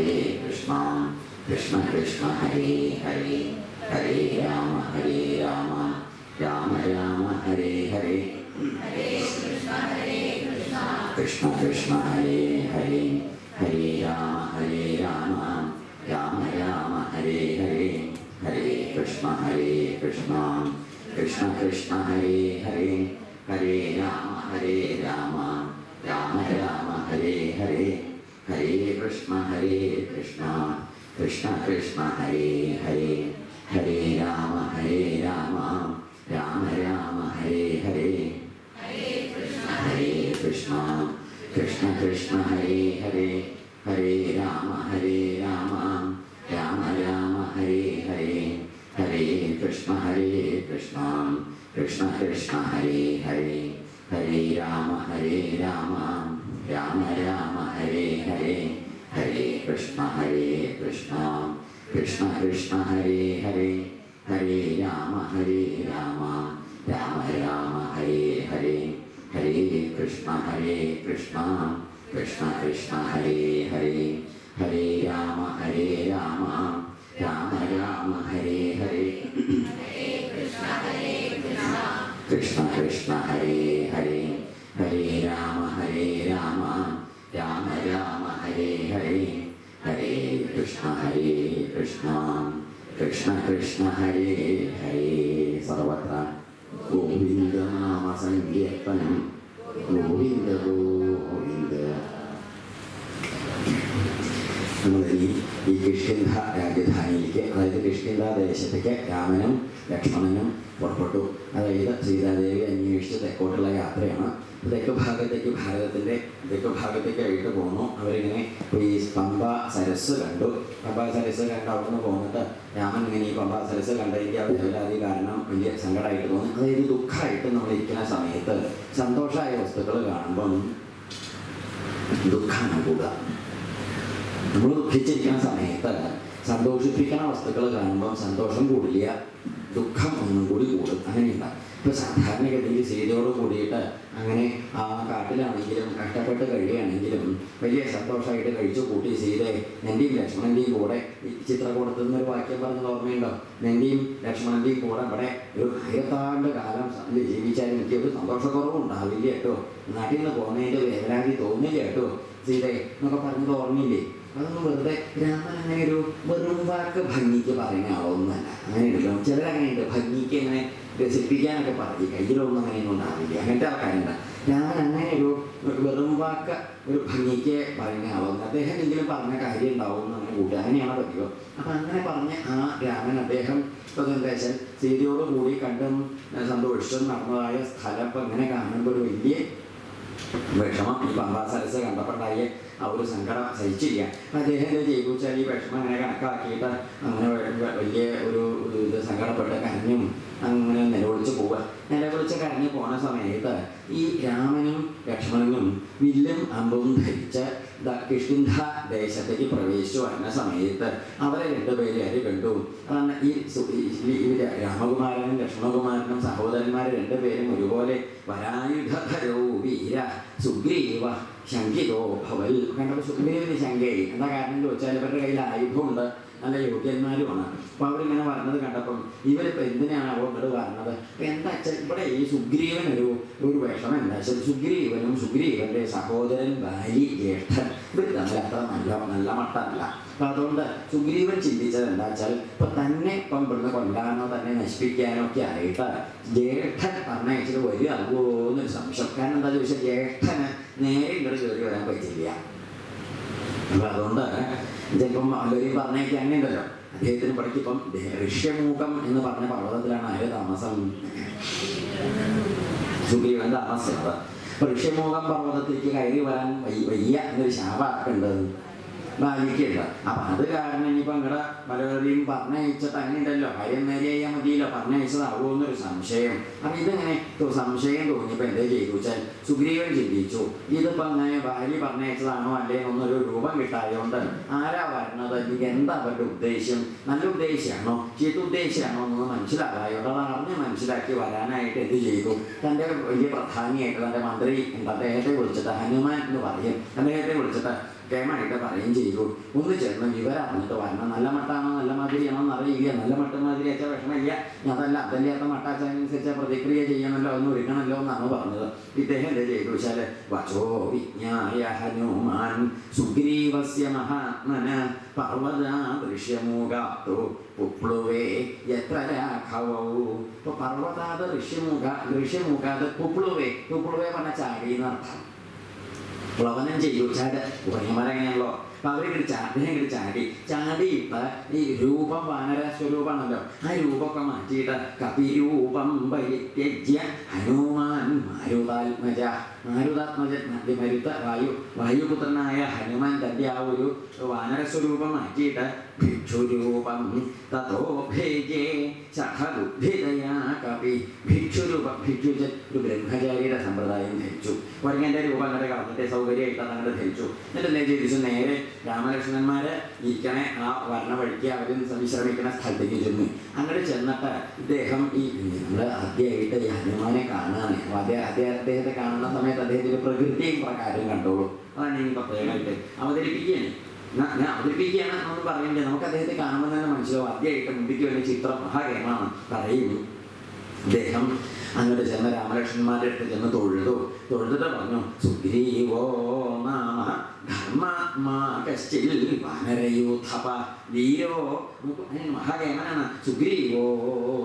ഹരേ കൃഷ്ണ കൃഷ്ണ കൃഷ്ണ ഹരേ ഹരേ ഹരേ രാമ രാമ രാമ ഹരേ ഹരേ കൃഷ്ണ കൃഷ്ണ ഹരേ ഹരേ ഹരേ രാമ രാമ രാമ ഹരേ ഹരേ ഹരേ കൃഷ്ണ കൃഷ്ണ കൃഷ്ണ ഹരേ ഹരേ ഹരേ രാമ രാമ രാമ ഹരേ ഹരേ ഹരേ കൃഷ്ണ കൃഷ്ണ കൃഷ്ണ ഹരേ ഹരേ ഹരേ രാമ രാമ രാമ ഹരേ ഹരേ ഹരേ കൃഷ്ണ കൃഷ്ണ ഹരേ ഹരേ ഹരേ രാമ രാമ രാമ ഹരേ ഹരേ ഹരേ കൃഷ്ണ കൃഷ്ണ കൃഷ്ണ ഹരേ ഹരേ ഹരേ രാമ രാമ രാമ ഹരേ ഹരേ ഹരേ കൃഷ്ണ കൃഷ്ണ കൃഷ്ണ ഹരേ ഹരേ ഹരേ രാമ രാമ രാമ ഹരേ ഹരേ ഹരേ കൃഷ്ണ കൃഷ്ണ കൃഷ്ണ ഹരേ ഹരേ ഹരേ രാമ രാമ രാമ ഹരേ ഹരേ കൃഷ്ണ ഹരേ ഹരേ ഹരേ രാമ രാമ ഹരേ ഹരേ ഹരേ കൃഷ്ണ കൃഷ്ണ ഹരേ ഹരേ സർവത്ര ഗോവിന്ദനാമ സങ്കീർത്തനം ഗോവിന്ദ ഗോവിന്ദ. നമ്മൾ ഈ കിഷ്കിന്ധ രാജധാനിയിലേക്ക്, അതായത് കിഷ്കിന്ധ ദേശത്തേക്ക് രാമനും ലക്ഷ്മണനും പുറപ്പെട്ടു. അതായത് സീതാദേവി അന്വേഷിച്ച് തെക്കോട്ടുള്ള യാത്രയാണ്. തെക്ക് ഭാഗത്തേക്ക്, ഭാരതത്തിൻ്റെ തെക്ക് ഭാഗത്തേക്കായിട്ട് പോന്നു. അവരിങ്ങനെ ഈ പമ്പ സരസ് കണ്ടു. പമ്പ സരസ് കണ്ട് അവിടെ നിന്ന് പോന്നിട്ട് രാമൻ ഇങ്ങനെ ഈ പമ്പ സരസ് കണ്ടെങ്കിൽ അവരത് കാരണം വലിയ സങ്കടമായിട്ട് തോന്നി. അതായത് ദുഃഖമായിട്ട് നമ്മളിരിക്കുന്ന സമയത്ത് സന്തോഷമായ വസ്തുക്കൾ കാണുമ്പം ദുഃഖമാണ് കൂടുക. നമ്മൾ ദുഃഖിച്ചിരിക്കുന്ന സമയത്ത് സന്തോഷിപ്പിക്കുന്ന വസ്തുക്കൾ കാണുമ്പം സന്തോഷം കൂടില്ല, ദുഃഖം ഒന്നും കൂടി കൂടും. അങ്ങനെയുണ്ടാകും. ഇപ്പോൾ സാധാരണഗതിയിൽ സീതയോട് കൂടിയിട്ട് അങ്ങനെ ആ കാട്ടിലാണെങ്കിലും കഷ്ടപ്പെട്ട് കഴിയുകയാണെങ്കിലും വലിയ സന്തോഷമായിട്ട് കഴിച്ചു കൂട്ടി സീതയെ എൻ്റെയും ലക്ഷ്മണൻ്റെയും കൂടെ ഈ ചിത്രകൂടത്തിൽ നിന്നൊരു വാക്യം പറഞ്ഞത് ഓർമ്മയുണ്ടോ? എൻ്റെയും ലക്ഷ്മണൻ്റെയും കൂടെ ഇവിടെ ഒരു 1000 കാലം ജീവിച്ചാലും എനിക്ക് ഒരു സന്തോഷക്കുറവും ഉണ്ടാവില്ല കേട്ടോ, നാട്ടിൽ നിന്ന് പോകുന്നതിൻ്റെ വേദനാതി തോന്നില്ല കേട്ടോ സീതയെ എന്നൊക്കെ പറഞ്ഞത് ഓർമ്മയില്ലേ? അതൊന്നും വെറുതെ രാമൻ അങ്ങനെ ഒരു വെറും വാക്ക് ഭംഗിക്ക് പറയുന്ന ആളൊന്നുമല്ല. അങ്ങനെ ഉണ്ടല്ലോ ചിലരങ്ങനെയുണ്ട്, ഭംഗിക്ക് അങ്ങനെ രസിപ്പിക്കാനൊക്കെ പറയും, കയ്യിലൊന്നും അങ്ങനെയൊന്നും ഉണ്ടാവില്ല. അങ്ങനത്തെ ആൾക്കാരുണ്ട്. രാമൻ അങ്ങനെ ഒരു വെറും വാക്ക് ഒരു ഭംഗിക്ക് പറയുന്ന ആളൊന്നും, അദ്ദേഹം എങ്കിലും പറഞ്ഞ കാര്യം ഉണ്ടാവും എന്ന് അങ്ങനെ കൂട്ടുക, അങ്ങനെയാണ് പറ്റുക. അപ്പം അങ്ങനെ പറഞ്ഞ ആ രാമൻ അദ്ദേഹം ഇപ്പം എന്താ വെച്ചാൽ സീതയോട് കൂടി കണ്ടും സന്തോഷിച്ചും നടന്നതായ സ്ഥലം ഇപ്പം ഇങ്ങനെ കാണുമ്പോൾ ഒരു വലിയ വിഷമം ഈ പമ്പാ സരസ് കണ്ടപ്പോണ്ടായി ആ ഒരു സങ്കടം സഹിച്ചില്ല. അദ്ദേഹം എന്താ ചെയ്തു വെച്ചാൽ ഈ വിഷമം അങ്ങനെ കണക്കാക്കിയിട്ട് അങ്ങനെ വലിയ ഒരു ഇത് സങ്കടപ്പെട്ട് കരഞ്ഞും അങ്ങനെ നിലവിളിച്ച് പോവുക. നിലവിളിച്ച് കരഞ്ഞ് പോണ സമയത്ത് ഈ രാമനും ലക്ഷ്മണനും വില്ലും അമ്പും ധരിച്ച് കിഷ്കിന്ധ ദേശത്തേക്ക് പ്രവേശിച്ചു വരുന്ന സമയത്ത് അവരെ രണ്ടുപേരെ കണ്ടു. അതാണ് ഈ രാമകുമാരനും ലക്ഷ്മണകുമാരനും സഹോദരന്മാരെ രണ്ടുപേരും ഒരുപോലെ വരായുധരോ വീര സുഗ്രീവ ശങ്കിതോ ഭവൽ. കണ്ടപ്പോൾ സുഗ്രീവന് ശങ്കയായി. എന്താ കാരണം ചോദിച്ചാൽ ഇവരുടെ കയ്യിൽ ആയുധമുണ്ട്, നല്ല യോഗ്യന്മാരുമാണ്. അപ്പോൾ അവരിങ്ങനെ പറഞ്ഞത് കണ്ടപ്പം ഇവരിപ്പോൾ എന്തിനാണ് അവരോട് പറഞ്ഞത്? എന്താ വെച്ചാൽ ഇവിടെ ഈ സുഗ്രീവനൊരു വിഷമം എന്താ വെച്ചാൽ സുഗ്രീവനും സുഗ്രീവൻ്റെ സഹോദരൻ ബാലി ജ്യേഷ്ഠൻ ഇവർ തമ്മിൽ അത്ര നല്ല മട്ടമല്ല. അപ്പം അതുകൊണ്ട് സുഗ്രീവൻ ചിന്തിച്ചത് എന്താ വെച്ചാൽ ഇപ്പം തന്നെ ഇപ്പം ഇവിടുന്ന് കൊല്ലാനോ തന്നെ നശിപ്പിക്കാനോ ഒക്കെ ആയിട്ട് ജ്യേഷ്ഠൻ പറഞ്ഞയച്ചിട്ട് വരുമോ എന്നൊരു സംശയം. കാരണം എന്താ ചോദിച്ചാൽ ജ്യേഷ്ഠന് നേരെ ഇങ്ങോട്ട് കയറി വരാൻ പറ്റില്ല. അപ്പം അതുകൊണ്ട് ചിലപ്പം എല്ലാവരും പറഞ്ഞേക്ക് അങ്ങനെയുണ്ടല്ലോ. അദ്ദേഹത്തിന് പഠിക്കിപ്പം ഋഷ്യമുഖം എന്ന് പറഞ്ഞ പർവ്വതത്തിലാണ് ആര് താമസം? സുഗ്രീവൻ താമസിച്ചത്. അപ്പം ഋഷ്യമുഖം പർവ്വതത്തിലേക്ക് കയറി വരാൻ വയ്യ എന്നൊരു ശാപമുണ്ട്, ബാലിക്കുണ്ട്. അപ്പം അത് കാരണം ഇനിയിപ്പോൾ ഇങ്ങടെ പലവരെയും പറഞ്ഞയച്ചിട്ട് അങ്ങനെ ഉണ്ടല്ലോ, കാര്യം നേരെ ചെയ്യാൻ മതിയല്ലോ, പറഞ്ഞയച്ചതാവുമോ എന്നൊരു സംശയം. അപ്പം ഇതിങ്ങനെ സംശയം തോന്നിയപ്പോൾ എന്താ ചെയ്തു വെച്ചാൽ സുഗ്രീവൻ ചിന്തിച്ചു, ഇതിപ്പോൾ അങ്ങനെ ബാലി പറഞ്ഞയച്ചതാണോ അല്ലേ എന്നൊരു രൂപം കിട്ടായതുകൊണ്ട് ആരാ വരുന്നത്, എനിക്ക് എന്താ അവരുടെ ഉദ്ദേശ്യം, നല്ല ഉദ്ദേശ്യമാണോ ചീത്ത ഉദ്ദേശ്യമാണോ എന്നൊന്ന് മനസ്സിലാകായോണ്ട് അത് അറിഞ്ഞ് മനസ്സിലാക്കി വരാനായിട്ട് എന്ത് ചെയ്തു, തൻ്റെ വലിയ പ്രധാനിയായിട്ട് തൻ്റെ മന്ത്രി ഉണ്ട് അദ്ദേഹത്തെ വിളിച്ചിട്ട്, ഹനുമാൻ എന്ന് പറയും, അദ്ദേഹത്തെ വിളിച്ചിട്ട് കേമായിട്ട് പറയുകയും ചെയ്തു. ഒന്ന് ചേർന്ന് വിവരം അറിഞ്ഞിട്ട് വരണം. നല്ല മട്ടാണോ നല്ല മാതിരിയാണോ എന്നറിയില്ല. നല്ല മട്ട മാതിരി വെച്ചാൽ വിഷമമില്ല. അതല്ലാത്ത മട്ടാച്ചനുസരിച്ച് പ്രതിക്രിയ ചെയ്യണമല്ലോ എന്ന് ഒരുക്കണമല്ലോ എന്നാണ് പറഞ്ഞത്. ഇദ്ദേഹം എന്താ ചെയ്തു വെച്ചാൽ വചോ വിജ്ഞായ ഹനുമാൻ സുഗ്രീവസ്യ മഹാത്മന പർവ്വതാദൃശ്യമൂകാത്തോ പുപ്ലുവേ യത്ര രാഘവൗ. ഇപ്പൊ പർവ്വതാദ ഋഷ്യമൂകാത് പുപ്ലുവേ പറഞ്ഞ ചാടി എന്നർത്ഥം. പ്ലവനം ചെയ്തു ഉപനിയമരം എങ്ങനെയാണല്ലോ. അപ്പൊ അദ്ദേഹം ചാടിയിട്ട് ഈ രൂപം വാനര സ്വരൂപമാണല്ലോ. ആ രൂപമൊക്കെ മാറ്റിയിട്ട് കപിരൂപം പരിത്യജ്യ ഹനുമാൻ മാരുതാത്മജ വായുപുത്രനായ ഹനുമാൻ തന്റെ ആ ഒരു വാനരസ്വരൂപം മാറ്റിയിട്ട് ഭിക്ഷുരൂപം തതോ ഭേജേ സഹബുദ്ധിതയാ കപി. ഭിക്ഷു ഒരു ബ്രഹ്മചാരിയുടെ സമ്പ്രദായം ധരിച്ചു. ഒരുങ്ങന്റെ രൂപം അങ്ങനെ കളഞ്ഞിട്ട് സൗകര്യമായിട്ട് അതങ്ങനെ ധരിച്ചു. എന്നിട്ട് എന്നെ ചെയ്തിച്ചു നേരെ രാമലക്ഷ്മണന്മാര് ഇരിക്കണേ ആ വർണ്ണ വഴിക്ക് അവരും വിശ്രമിക്കുന്ന സ്ഥലത്തേക്ക് ചെന്നു. അങ്ങനെ ചെന്നിട്ട് ഇദ്ദേഹം ഈ നമ്മൾ ആദ്യമായിട്ട് ഈ ഹനുമാനെ കാണുകയാണ്. അദ്ദേഹത്തെ കാണുന്ന സമയത്ത് അദ്ദേഹത്തിന്റെ പ്രകൃതിയും പ്രകാരം കണ്ടോളൂ. അതാണ് ഈ പ്രത്യേകമായിട്ട് അവതരിപ്പിക്കുകയാണ് എന്ന് പറയുന്നത്. നമുക്ക് അദ്ദേഹത്തെ കാണുമ്പോൾ തന്നെ മനസ്സിലാവും. ആദ്യമായിട്ട് മുമ്പിക്ക് വേണ്ട ചിത്രം മഹാകേമാണ് പറയുന്നു. അദ്ദേഹം അങ്ങോട്ട് ചെന്ന് രാമലക്ഷ്മണന്മാരുടെ അടുത്ത് ചെന്ന് തൊഴുതിട്ട് പറഞ്ഞു സുഗ്രീവോ നാമ ധർമാത്മാ കശ്ചിൽ വാനരയൂഥപ വീരോ. മഹാകേമനാണ്. സുഗ്രീവോ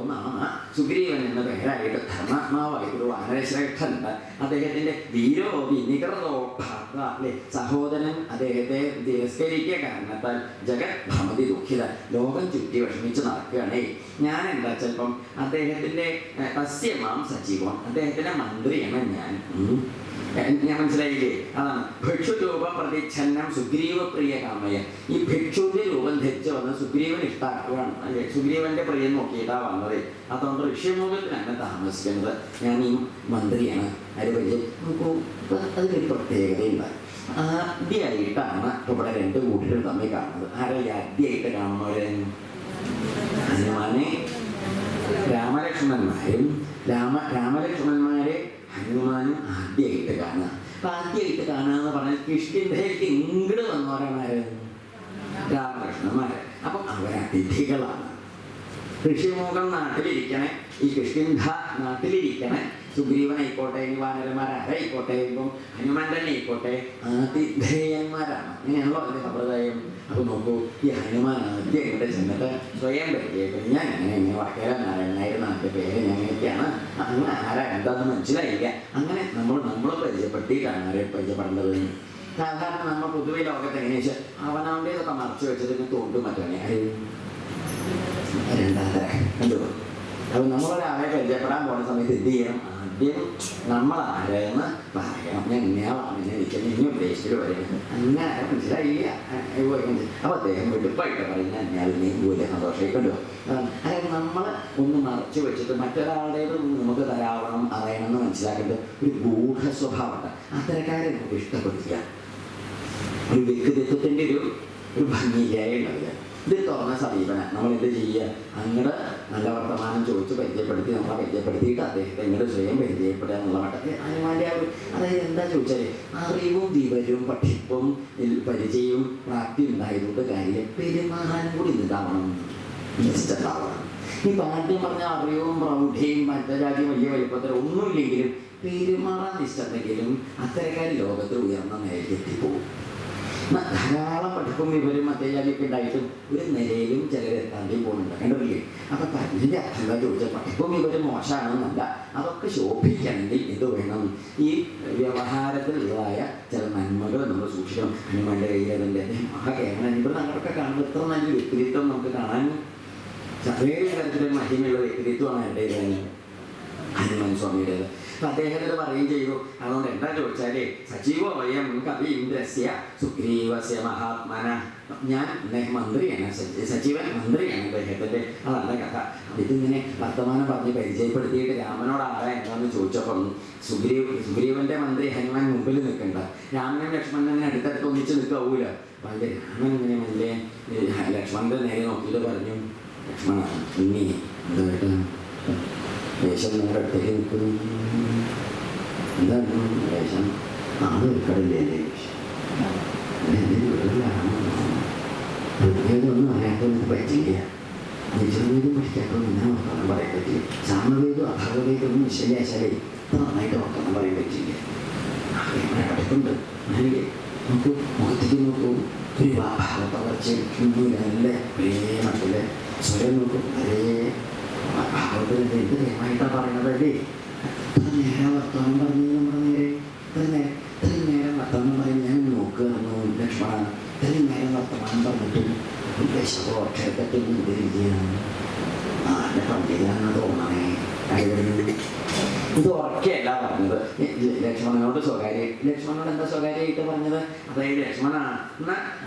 നാമ സുഗ്രീവൻ എന്ന പേരായിട്ട് ധർമാത്മാവായിട്ടൊരു വാനരശ്രേഷ്ഠനുണ്ട്. അദ്ദേഹത്തിന്റെ വീരോ വിനികൃതോ ഭർത്ത അല്ലെ സഹോദരൻ അദ്ദേഹത്തെ തിരസ്കരിക്കുക കാരണത്താൽ ജഗത് ഭ്രമതി ദുഃഖിത ലോകം ചുറ്റി വിഷമിച്ച് നടക്കുകയാണേ. ഞാൻ എന്താ ചിലപ്പം അദ്ദേഹത്തിന്റെ തസ്യമാം സജീവം അദ്ദേഹത്തിന്റെ മന്ത്രിയാണ് ഞാൻ മനസ്സിലായില്ലേ? അതാണ് ഭിക്ഷുരൂപം പ്രതിച്ഛന്നം സുഗ്രീവ പ്രിയ കാമയ. ഈ ഭിക്ഷുവിന്റെ രൂപം ധരിച്ചു വന്ന് സുഗ്രീവൻ ഇഷ്ടാക്കുകയാണ് അല്ലെ. സുഗ്രീവന്റെ പ്രിയം നോക്കിയിട്ടാ വന്നത്. അതുകൊണ്ട് ഋഷ്യമുഖത്തിലാണ് താമസിക്കുന്നത്. ഞാൻ ഈ മന്ത്രിയാണ്. അത് വലിയ അതിനൊരു പ്രത്യേകതയുണ്ട്. ആദ്യമായിട്ടാണ് ഇവിടെ രണ്ട് കൂട്ടരും തമ്മിൽ കാണുന്നത്. ആരെങ്കിലും ആദ്യമായിട്ട് കാണുന്നവരെ ഹനുമാനെ രാമലക്ഷ്മണന്മാരെ ഹനുമാനും ആദ്യമായിട്ട് കാണുക. അപ്പൊ ആദ്യമായിട്ട് കാണുക എന്ന് പറഞ്ഞാൽ കിഷ്കിന്ധയ്ക്ക് ഇങ്ങോട്ട് വന്നവരാണ് രാമലക്ഷ്മണന്മാര്. അപ്പം അവരതിഥികളാണ്. ഋഷിമുഖം നാട്ടിലിരിക്കണേ, ഈ കിഷ്കിന്ധ നാട്ടിലിരിക്കണേ. സുഗ്രീവനായിക്കോട്ടെ, ഇനി വാനരന്മാരാരായിക്കോട്ടെ, ഇപ്പം ഹനുമാൻ തന്നെ ആയിക്കോട്ടെ, ആതിഥേയന്മാരാണ്. അങ്ങനെയാണല്ലോ അതിന്റെ സമ്പ്രദായം. അപ്പൊ നോക്കൂ, ഈ ഹനുമാൻ ആദ്യം ഇവിടെ ചെന്നിട്ട് സ്വയം പരിചയപ്പെട്ടു. ഞാൻ ഇങ്ങനെ വടക്കേര നാരായണനായിരുന്നു എൻ്റെ പേര്, ഞാൻ ഇങ്ങനെയൊക്കെയാണ്. അങ്ങനെ ആരാ എന്താണെന്ന് മനസ്സിലായില്ല. അങ്ങനെ നമ്മൾ പരിചയപ്പെടുത്തിയിട്ടാണ് ആരെ പരിചയപ്പെടേണ്ടത്. സാധാരണ നമ്മൾ പൊതുവെ ലോകത്ത് എങ്ങനെയാ വെച്ചാൽ അവനവൻ്റെതൊക്കെ മറച്ചു വെച്ചതിന് തോണ്ടും മറ്റാണ് രണ്ടാമത്തെ കണ്ടു. അപ്പൊ നമ്മളൊരാളെ പരിചയപ്പെടാൻ പോകുന്ന സമയത്ത് എന്ത് ചെയ്യണം? ആദ്യം നമ്മൾ ആരെന്ന് പറയണം. ഞാൻ ഇന്നയാളാണ്, എന്നെ ഇരിക്കുന്നത്, ഇനി ഉദ്ദേശിച്ചിട്ട് പറയുന്നത്. അങ്ങനെ മനസ്സിലായില്ല. അപ്പൊ അദ്ദേഹം വെടുപ്പായിട്ട് പറയുന്നത് അന്യാളിനെ പോലെ സന്തോഷമായിക്കൊണ്ടു. അതായത് നമ്മൾ ഒന്ന് മറച്ചു വെച്ചിട്ട് മറ്റൊരാളുടേത് നമുക്ക് തരാവണം അറിയണമെന്ന് മനസ്സിലാക്കേണ്ടത് ഒരു ഗൂഢ സ്വഭാവമുണ്ട്. അത്തരക്കാരെ നമുക്ക് ഇഷ്ടപ്പെടുത്തില്ല. ഒരു വ്യക്തിത്വത്തിൻ്റെ ഒരു ഭംഗിയില്ലായുണ്ടാവില്ല. ഇത് തുറന്ന സമീപനം. നമ്മളെന്ത് ചെയ്യുക? അങ്ങോട്ട് നല്ല വർത്തമാനം ചോദിച്ച് പരിചയപ്പെടുത്തി നമ്മളെ പരിചയപ്പെടുത്തിയിട്ട് അദ്ദേഹത്തെ ഇങ്ങോട്ട് സ്വയം പരിചയപ്പെടുക എന്നുള്ള മട്ടത്തിൽ ഹനുമാന്റെ അതായത് എന്താ ചോദിച്ചാൽ അറിവും വിവരവും പഠിപ്പും പരിചയവും പ്രാപ്തി ഉണ്ടായതുകൊണ്ട് കാര്യം പെരുമാറാനും കൂടി ഉണ്ടാവണം, നിശ്ചിതമാവണം. ഈ ആദ്യം പറഞ്ഞ അറിവും പ്രൗഢയും മറ്റൊരാജ്യം വലിയ വലിപ്പത്തിൽ ഒന്നുമില്ലെങ്കിലും പെരുമാറാൻ നിശ്ചിതെങ്കിലും അത്തരക്കാർ ലോകത്തിൽ ഉയർന്ന നിലയിൽ എത്തിപ്പോകും. ധാരാളം പഠിപ്പും വിവരം മറ്റേജാതിയൊക്കെ ഉണ്ടായിട്ടും ഒരു നിലയിലും ചിലരെത്താണ്ടി പോകുന്നുണ്ട്. കണ്ടില്ലേ? അപ്പൊ പറഞ്ഞതിൻ്റെ അർത്ഥം എന്താ ചോദിച്ചാൽ പഠിപ്പും വിവരം മോശമാണെന്നല്ല, അതൊക്കെ ശോഭിക്കണമെങ്കിൽ ഇത് വേണം. ഈ വ്യവഹാരത്തിലുള്ളതായ ചില നന്മകൾ നമ്മൾ സൂക്ഷിക്കണം. ഹനുമാന്റെ കയ്യിൽ അതിൻ്റെ മഹാകേമൻ ഇവിടെ നമ്മളൊക്കെ കാണുമ്പോൾ ഇത്ര നല്ലൊരു വ്യക്തിത്വം നമുക്ക് കാണാൻ വേറെ തരത്തിലൊരു മഹിമയുള്ള വ്യക്തിത്വമാണ് എൻ്റെ ഹനുമാൻ സ്വാമിയുടേത്. അപ്പൊ അദ്ദേഹത്തിനോട് പറയുകയും ചെയ്തു. അതുകൊണ്ട് എന്താ ചോദിച്ചാലേ സജീവോ വയം കവി ഇന്ദ്രസ്യ സുഗ്രീവസ്യ മഹാത്മന. ഞാൻ അദ്ദേഹം മന്ത്രിയാണ്, സജീവൻ മന്ത്രിയാണ് അദ്ദേഹത്തിന്റെ. അതല്ല കഥ. ഇതിങ്ങനെ വർത്തമാനം പറഞ്ഞ് പരിചയപ്പെടുത്തിയിട്ട് രാമനോട് ആരാ എന്താന്ന് ചോദിച്ചപ്പം സുഗ്രീവന്റെ മന്ത്രി ഹനുമാൻ മുമ്പിൽ നിൽക്കണ്ട, രാമനും ലക്ഷ്മണനെ അടുത്തടുത്ത് ഒന്നിച്ച് നിൽക്കാവൂല. അപ്പൊ അതിന്റെ രാമൻ ഇങ്ങനെ മെല്ലെ ലക്ഷ്മണന്റെ നേരെ നോക്കിയിട്ട് പറഞ്ഞു, ലക്ഷ്മണ ഇനി എന്തായിട്ട് വേഷം നിങ്ങളുടെ അടുത്തേക്ക് നിൽക്കുന്നു. എന്താണ് വേഷം? ആള് നിൽക്കടില്ലേ? ഋഗ്വേദമൊന്നും അറിയാത്തൊന്നും പറ്റില്ല, യജുർവേദം പഠിക്കാത്തൊന്നും ഇങ്ങനെ വർത്തമാനം പറയാൻ പറ്റില്ല, സാമവേദം അഥർവവേദമൊന്നും ശരിയാശാലേ ഇത്ര നന്നായിട്ട് വർത്തമാനം പറയാൻ പറ്റില്ല. അങ്ങനെ പഠിപ്പുണ്ട്. അല്ലെങ്കിൽ നമുക്ക് മുഖത്തേക്ക് നോക്കൂ, ഒരു ഭാവപ്പകർച്ചയൊന്നുമില്ല, നല്ല പ്രേമത്തില് സ്വരം നോക്കും, ഒരേ ഭാവത്തിൻ്റെ എന്ത് പ്രേമായിട്ടാണ് പറയുന്നതല്ലേ. ഇത്ര നേരം വർത്തമാനം പറഞ്ഞു നമ്മുടെ നേരെ, ഇത്രയും നേരം വർത്തമാനം പറയും. ഞാൻ നോക്കുകയായിരുന്നു ലക്ഷ്മണ, ഇത്രയും നേരം വർത്തമാനം പറഞ്ഞിട്ടും വിശവോ ക്ഷേത്രത്തിൽ ഉപരിക്കുകയാണ്. നല്ല പണ്ഡിതനാണെന്ന് തോന്നണേ. ഇത് ഉറക്കെയല്ല പറഞ്ഞത്. ലക്ഷ്മണനോട് സ്വകാര്യം, ലക്ഷ്മണനോട് എന്താ സ്വകാര്യമായിട്ട് പറഞ്ഞത്? അതായത് ലക്ഷ്മണ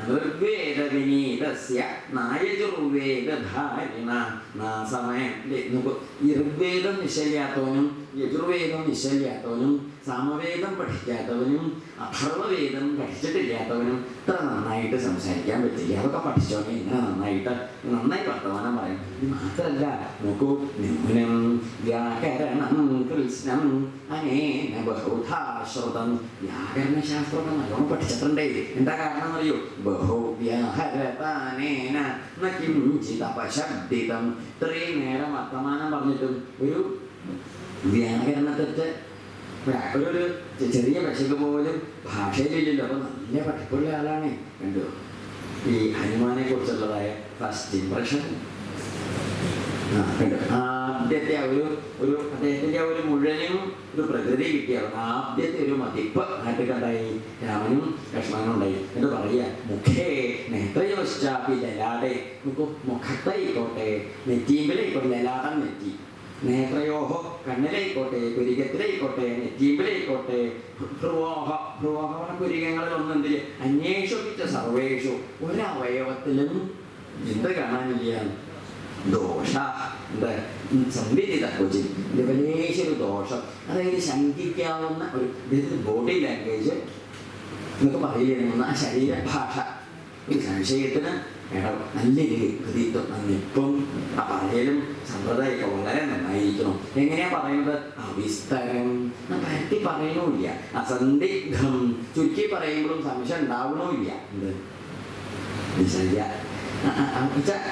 ഋഗ്വേദ വിനീതസ്യ നായജുർവേദധാരിണ സമയം. ഈ ഋഗ്വേദം നിശ്ചയില്ലാത്തവനും യജുർവേദം നിശ്ചയില്ലാത്തവനും സാമവേദം പഠിക്കാത്തവനും അഥർവവേദം പഠിച്ചിട്ടില്ലാത്തവനും ഇത്ര നന്നായിട്ട് സംസാരിക്കാൻ പറ്റില്ല. അതൊക്കെ പഠിച്ചോനെ ഇങ്ങനെ നന്നായി വർത്തമാനം പറയും. ഇത് മാത്രമല്ല, നോക്കൂ, ന്യൂനം വ്യാകരണം കൃഷ്ണം അനേന ബഹുധാശ്രുതം. വ്യാകരണശാസ്ത്രമൊക്കെ നല്ലോണം പഠിച്ചിട്ടുണ്ടേ. എന്താ കാരണം എന്നറിയോ? ബഹുവ്യാഹരതാനേന ന കിഞ്ചിത് അപശബ്ദിതം. ഇത്രയും നേരം വർത്തമാനം പറഞ്ഞിട്ടും ഒരു വ്യാകരണത്തെ ഒരു ചെറിയ പശക്ക് പോലും ഭാഷയിലില്ലല്ലോ. അപ്പൊ നല്ല പഠിപ്പുള്ള ആളാണ്. കണ്ടു ഈ ഹനുമാനെ കുറിച്ചുള്ളതായ ഫസ്റ്റ് ഇംപ്രഷൻ കണ്ടു. ആദ്യത്തെ ഒരു അദ്ദേഹത്തിന്റെ ഒരു മുഴുവനും ഒരു പ്രകൃതി കിട്ടിയാണ്. ആദ്യത്തെ ഒരു മതിപ്പ് ആയിട്ട് കണ്ടായി രാമനും ലക്ഷ്മണനും ഉണ്ടായി. എന്ന് പറയുക, മുഖേ നേത്രയോശ്ചാപി ലലാടെ. നമുക്ക് മുഖത്തായിക്കോട്ടെ, നെറ്റീമ്പിലായിക്കോട്ടെ, ലലാടം നെറ്റി, നേത്രയോഹോ കണ്ണിലായിക്കോട്ടെ, പുരികത്തിലായിക്കോട്ടെ, നെറ്റീമ്പിലായിക്കോട്ടെ, ഭ്രുവോഹ പുരികങ്ങളിലൊന്നെന്ത് അന്വേഷിച്ച സർവേഷു ഒരവയവത്തിലും എന്ത് കാണാനില്ല? ദോഷ. എന്താ സംവിധിത കൊച്ചി ലേശൊരു ദോഷം. അതായത് ശങ്കിക്കാവുന്ന ഒരു ബോഡി ലാംഗ്വേജ് എന്നൊക്കെ പറയില്ല. ആ ശരീരഭാഷ ഒരു സംശയത്തിന് നല്ല കൃതിത്വം. അന്നിപ്പം ആ പറയലും സമ്പ്രദായമൊക്കെ വളരെ നന്നായിരിക്കണം. എങ്ങനെയാ പറയുന്നത്? അവിസ്തരം. പരത്തി പറയണമില്ല. അസന്ദിഗ്ധം. ചുരുക്കി പറയുമ്പോഴും സംശയം ഉണ്ടാവണമില്ല. എന്ത് ശരിയ